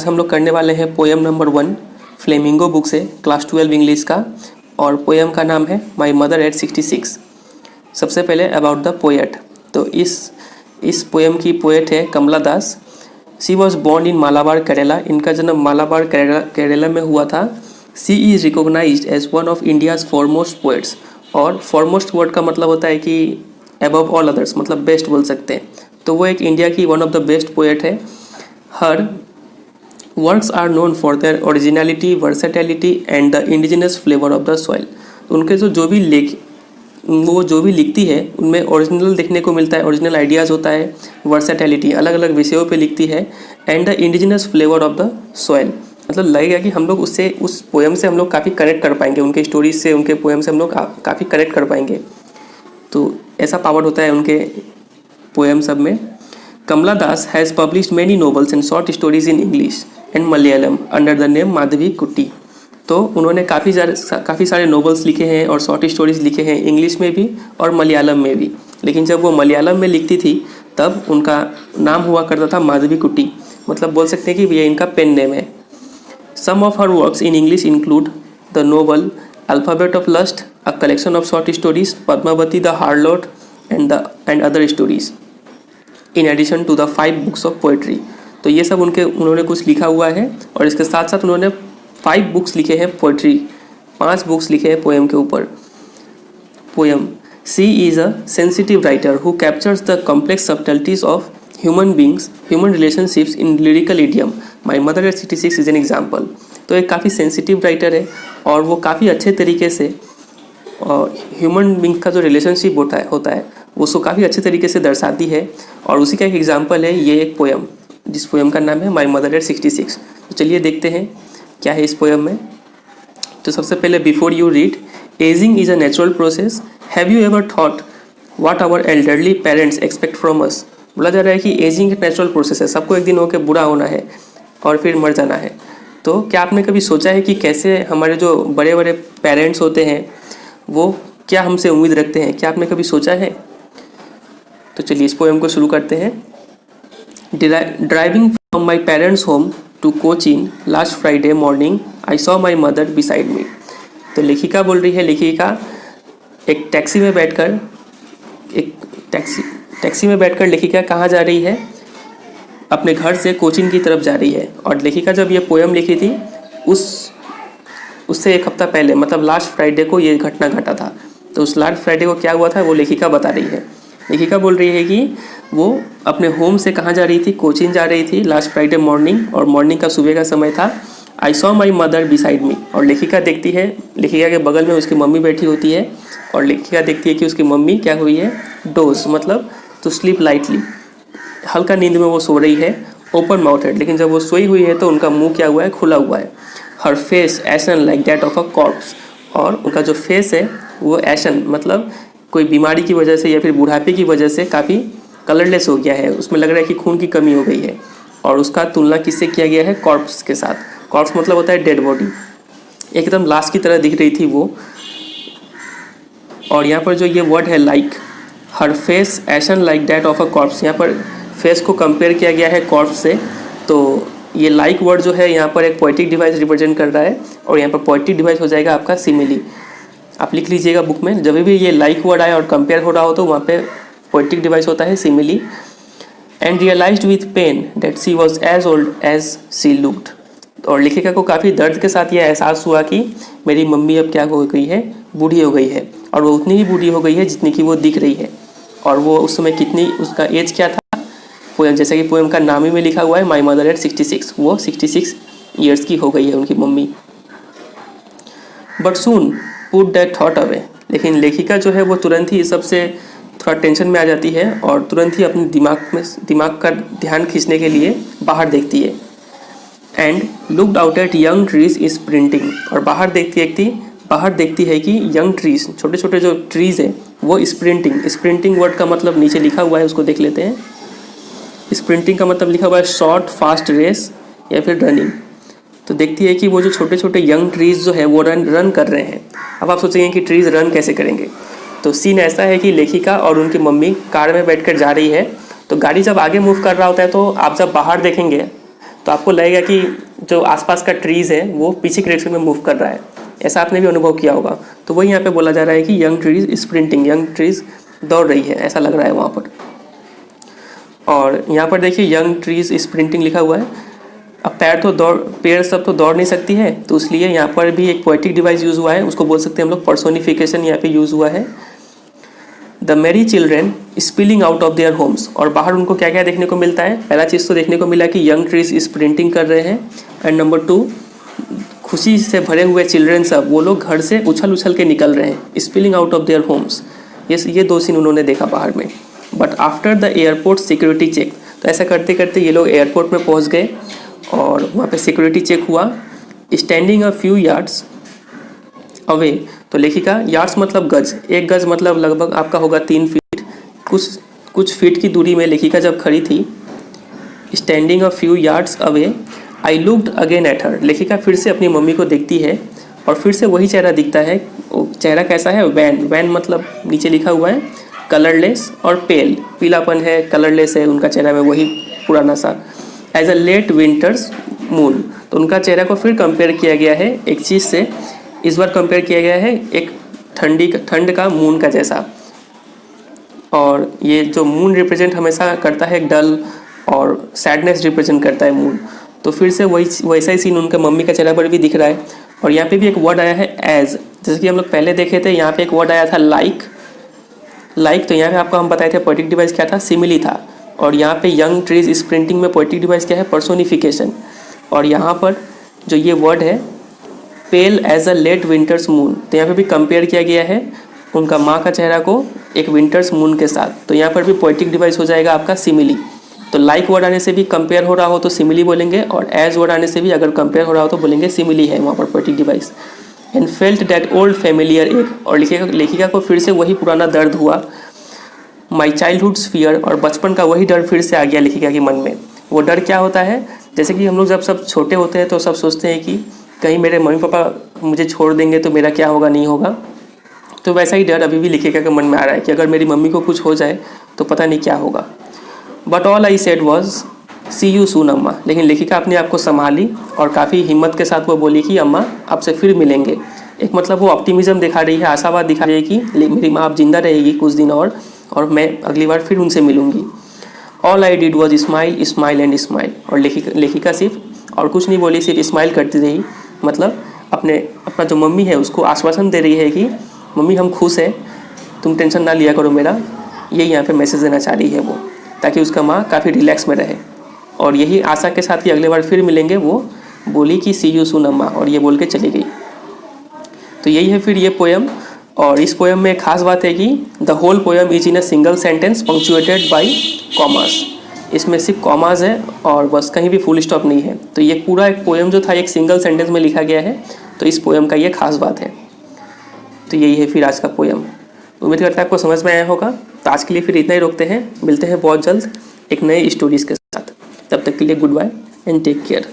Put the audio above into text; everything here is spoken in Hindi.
आज हम लोग करने वाले हैं पोएम नंबर 1 फ्लेमिंगो बुक से, क्लास 12 इंग्लिश का। और पोएम का नाम है माई मदर एट 66। सबसे पहले अबाउट द पोएट। तो इस पोएम की पोएट है Kamala Das. She was born in Malabar Kerala. इनका जन्म मालाबार केरला में हुआ था। She is recognised as one of India's foremost poets. और फॉरमोस्ट वर्ड का मतलब होता है कि अबव ऑल अदर्स, मतलब बेस्ट बोल सकते हैं। तो वो एक इंडिया की one of the best poet है। Her works are known for their originality, versatility and the indigenous flavour of the soil. उनके वो जो भी लिखती है उनमें ओरिजिनल देखने को मिलता है, ओरिजिनल आइडियाज़ होता है, वर्सेटैलिटी अलग अलग विषयों पे लिखती है, and the indigenous flavour of the soil. मतलब लगेगा कि हम लोग उस पोएम से हम लोग काफ़ी कनेक्ट कर पाएंगे, उनके स्टोरीज से, उनके पोएम से हम लोग काफ़ी कनेक्ट कर पाएंगे। तो ऐसा पावर होता है उनके पोएम सब में। Kamala Das has published many novels and short stories in English and Malayalam under the name Madhavi Kutty. तो उन्होंने काफ़ी सारे नॉवेल्स लिखे हैं और शॉर्ट स्टोरीज लिखे हैं, इंग्लिश में भी और मलयालम में भी। लेकिन जब वो मलयालम में लिखती थी तब उनका नाम हुआ करता था माधवी कुट्टी। मतलब बोल सकते हैं कि ये इनका पेन नेम है। Some of her works in English include the novel alphabet of lust, a collection of short stories, Padmavati the harlot and other stories, in addition to the 5 books of poetry. तो ये सब उन्होंने कुछ लिखा हुआ है। और इसके साथ साथ उन्होंने 5 बुक्स लिखे हैं पोएट्री, 5 बुक्स लिखे हैं पोएम के ऊपर। Poem she is a sensitive writer who captures the complex subtleties of human beings, human relationships in lyrical idiom. My mother at 66 is an example. तो एक काफ़ी सेंसिटिव राइटर है और वो काफ़ी अच्छे तरीके से ह्यूमन बींग का जो रिलेशनशिप होता है वो उसको काफ़ी अच्छे तरीके से दर्शाती है। और उसी का एक एग्जाम्पल है ये एक पोएम, जिस पोएम का नाम है माई मदर एट 66। तो चलिए देखते हैं क्या है इस पोएम में। तो सबसे पहले before you read, ageing is a natural process, have you ever thought what our elderly parents expect from us. बोला जा रहा है कि एजिंग एक नेचुरल प्रोसेस है, सबको एक दिन होकर बूढ़ा होना है और फिर मर जाना है। तो क्या आपने कभी सोचा है कि कैसे हमारे जो बड़े बड़े पेरेंट्स होते हैं वो क्या हमसे उम्मीद रखते हैं? क्या आपने कभी सोचा है? तो चलिए इस पोएम को शुरू करते हैं। Driving from my parents home to Cochin last Friday morning I saw my mother beside me. तो लेखिका बोल रही है, लेखिका एक टैक्सी में बैठकर लेखिका कहाँ जा रही है? अपने घर से कोचीन की तरफ जा रही है। और लेखिका जब ये पोएम लिखी थी उससे एक हफ्ता पहले, मतलब लास्ट फ्राइडे को ये घटना घटा था। तो उस लास्ट फ्राइडे को क्या हुआ था वो लेखिका बता रही है। लेखिका बोल रही है कि वो अपने होम से कहाँ जा रही थी? कोचीन जा रही थी लास्ट फ्राइडे मॉर्निंग, और मॉर्निंग का सुबह का समय था। आई सॉ माई मदर बिसाइड मी। और लेखिका देखती है, लेखिका के बगल में उसकी मम्मी बैठी होती है और लेखिका देखती है कि उसकी मम्मी क्या हुई है? डोज, मतलब टू स्लीप लाइटली, हल्का नींद में वो सो रही है, ओपन माउथेड। लेकिन जब वो सोई हुई है तो उनका मुंह क्या हुआ है? खुला हुआ है। Her face ashen like that of a corpse. और उनका जो फेस है वो एशन, मतलब कोई बीमारी की वजह से या फिर बुढ़ापे की वजह से काफ़ी कलरलेस हो गया है, उसमें लग रहा है कि खून की कमी हो गई है। और उसका तुलना किससे किया गया है? कॉर्प्स के साथ। कॉर्प्स मतलब होता है डेड बॉडी, एकदम लाश की तरह दिख रही थी वो। और यहाँ पर जो ये वर्ड है like, her face ashen like that of a corps, यहाँ पर फेस को कंपेयर किया गया है कॉर्प्स से। तो ये लाइक वर्ड जो है यहाँ पर एक पोएटिक डिवाइस रिप्रेजेंट कर रहा है, और यहाँ पर पोएटिक डिवाइस हो जाएगा आपका सिमिली। आप लिख लीजिएगा बुक में, जब भी ये लाइक वर्ड आए और कंपेयर हो रहा हो तो वहाँ पे पोएटिक डिवाइस होता है simile. And realised with pain that she was as old as she looked. और लेखिका को काफ़ी दर्द के साथ ये एहसास हुआ कि मेरी मम्मी अब क्या हो गई है? बूढ़ी हो गई है, और वो उतनी ही बूढ़ी हो गई है जितनी कि वो दिख रही है। और वो उस समय कितनी, उसका एज क्या था? पोएम, जैसे कि पोएम का नाम ही में लिखा हुआ है माई मदर एट 66, वो 66 ईयर्स की हो गई है उनकी mummy. But soon put that thought away. लेकिन लेखिका जो है वो तुरंत ही इस सबसे थोड़ा टेंशन में आ जाती है और तुरंत ही अपने दिमाग का ध्यान खींचने के लिए बाहर देखती है। And looked out at young trees is printing. और बाहर देखती है कि यंग ट्रीज, छोटे छोटे जो ट्रीज है वो स्प्रिंटिंग वर्ड का मतलब नीचे लिखा हुआ है, उसको देख लेते हैं। स्प्रिंटिंग का मतलब लिखा हुआ है शॉर्ट फास्ट रेस या फिर रनिंग। तो देखती है कि वो जो छोटे छोटे यंग ट्रीज जो है वो रन कर रहे हैं। अब आप सोचेंगे कि ट्रीज रन कैसे करेंगे? तो सीन ऐसा है कि लेखिका और उनकी मम्मी कार में बैठकर जा रही है। तो गाड़ी जब आगे मूव कर रहा होता है तो आप जब बाहर देखेंगे तो आपको लगेगा कि जो आसपास का ट्रीज़ है वो पीछे के डायरेक्शन में मूव कर रहा है। ऐसा आपने भी अनुभव किया होगा। तो वही यहाँ पे बोला जा रहा है कि young trees sprinting, young trees दौड़ रही है, ऐसा लग रहा है वहाँ पर। और यहाँ पर देखिए यंग ट्रीज स्प्रिंटिंग लिखा हुआ है। अब पेड़ सब तो दौड़ नहीं सकती है, तो इसलिए यहाँ पर भी एक पोएटिक डिवाइस यूज़ हुआ है, उसको बोल सकते हैं हम लोग पर्सोनिफिकेशन यहाँ पे यूज़ हुआ है। द मेरी children spilling out of their Holmes, और बाहर उनको क्या क्या देखने को मिलता है। पहला चीज़ तो देखने को मिला कि यंग ट्रीज स्प्रिंटिंग कर रहे हैं, एंड नंबर 2 खुशी से भरे हुए चिल्ड्रेन सब वो लोग घर से उछल उछल के निकल रहे हैं, spilling out of their homes. ये 2 सीन उन्होंने देखा बाहर में। But after the airport security check, तो ऐसा करते करते ये लोग एयरपोर्ट में पहुंच गए और वहाँ पे सिक्योरिटी चेक हुआ। Standing a few yards away, तो लेखिका यार्ड्स मतलब गज, 1 गज मतलब लगभग आपका होगा 3 फीट, कुछ फीट की दूरी में लेखिका जब खड़ी थी। Standing a few yards away I looked again at her, लेखिका फिर से अपनी मम्मी को देखती है और फिर से वही चेहरा दिखता है। वो चेहरा कैसा है, वैन मतलब नीचे लिखा हुआ है कलरलेस और पेल, पीलापन है, कलरलेस है उनका चेहरा में, वही पुराना सा। As a late winter's moon, तो उनका चेहरा को फिर कंपेयर किया गया है एक चीज़ से, इस बार कंपेयर किया गया है एक ठंड का मून का जैसा। और ये जो मून रिप्रेजेंट हमेशा करता है डल और सैडनेस रिप्रेजेंट करता है मून, तो फिर से वैसा ही सीन उनके मम्मी का चेहरा पर भी दिख रहा है। और यहाँ पे भी एक वर्ड आया है एज, जैसे कि हम लोग पहले देखे थे, यहाँ पे एक वर्ड आया था लाइक। तो यहाँ पे आपको हम बताए थे पोएटिक डिवाइस क्या था, सिमिली था। और यहाँ पे यंग ट्रीज स्प्रिंटिंग में पोएटिक डिवाइस क्या है, पर्सोनिफिकेशन। और यहाँ पर जो ये वर्ड है pale as a late winter's moon, तो यहाँ पे भी कंपेयर किया गया है उनका माँ का चेहरा को एक विंटर्स मून के साथ। तो यहाँ पर भी पोएटिक डिवाइस हो जाएगा आपका सिमिली। तो लाइक वर्ड आने से भी कंपेयर हो रहा हो तो सिमिली बोलेंगे, और एज वर्ड आने से भी अगर कंपेयर हो रहा हो तो बोलेंगे सिमिली है वहाँ पर poetic device. And felt that old familiar एक, और लेखिका को फिर से वही पुराना दर्द हुआ। माई चाइल्डहुड्स फियर, और बचपन का वही डर फिर से आ गया लेखिका के मन में। वो डर क्या होता है, जैसे कि हम लोग जब सब छोटे होते हैं तो सब सोचते हैं कि कहीं मेरे मम्मी पापा मुझे छोड़ देंगे तो मेरा क्या होगा, नहीं होगा। तो वैसा ही डर अभी भी लेखिका के मन में आ रहा है कि अगर मेरी मम्मी को कुछ हो जाए तो पता नहीं क्या होगा। But all I said was see you soon Amma, लेकिन लेखिका अपने आप को संभाली और काफ़ी हिम्मत के साथ वो बोली कि अम्मा आपसे फिर मिलेंगे। एक मतलब वो ऑप्टिमिज्म दिखा रही है, आशावाद दिखा रही है कि मेरी माँ अब जिंदा रहेगी कुछ दिन और मैं अगली बार फिर उनसे मिलूँगी। All I did was smile smile and smile, और लेखिका सिर्फ और कुछ नहीं बोली, सिर्फ स्माइल करती रही। मतलब अपना जो मम्मी है उसको आश्वासन दे रही है कि मम्मी हम खुश हैं, तुम टेंशन ना लिया करो मेरा। यही यहाँ पे मैसेज देना चाह रही है वो, ताकि उसका माँ काफ़ी रिलैक्स में रहे। और यही आशा के साथ ही अगले बार फिर मिलेंगे वो बोली कि सी यू सून अम्मा, और ये बोल के चली गई। तो यही है फिर ये पोएम। और इस पोएम में खास बात है कि the whole poem is in a single sentence punctuated by commas. इसमें सिर्फ कॉमास है और बस, कहीं भी फुल स्टॉप नहीं है। तो ये पूरा एक पोएम जो था एक सिंगल सेंटेंस में लिखा गया है, तो इस पोएम का ये खास बात है। तो यही है फिर आज का पोएम। उम्मीद करता है आपको समझ में आया होगा। तो आज के लिए फिर इतना ही रोकते हैं, मिलते हैं बहुत जल्द एक नए स्टोरीज़ के साथ। तब तक के लिए goodbye and take care.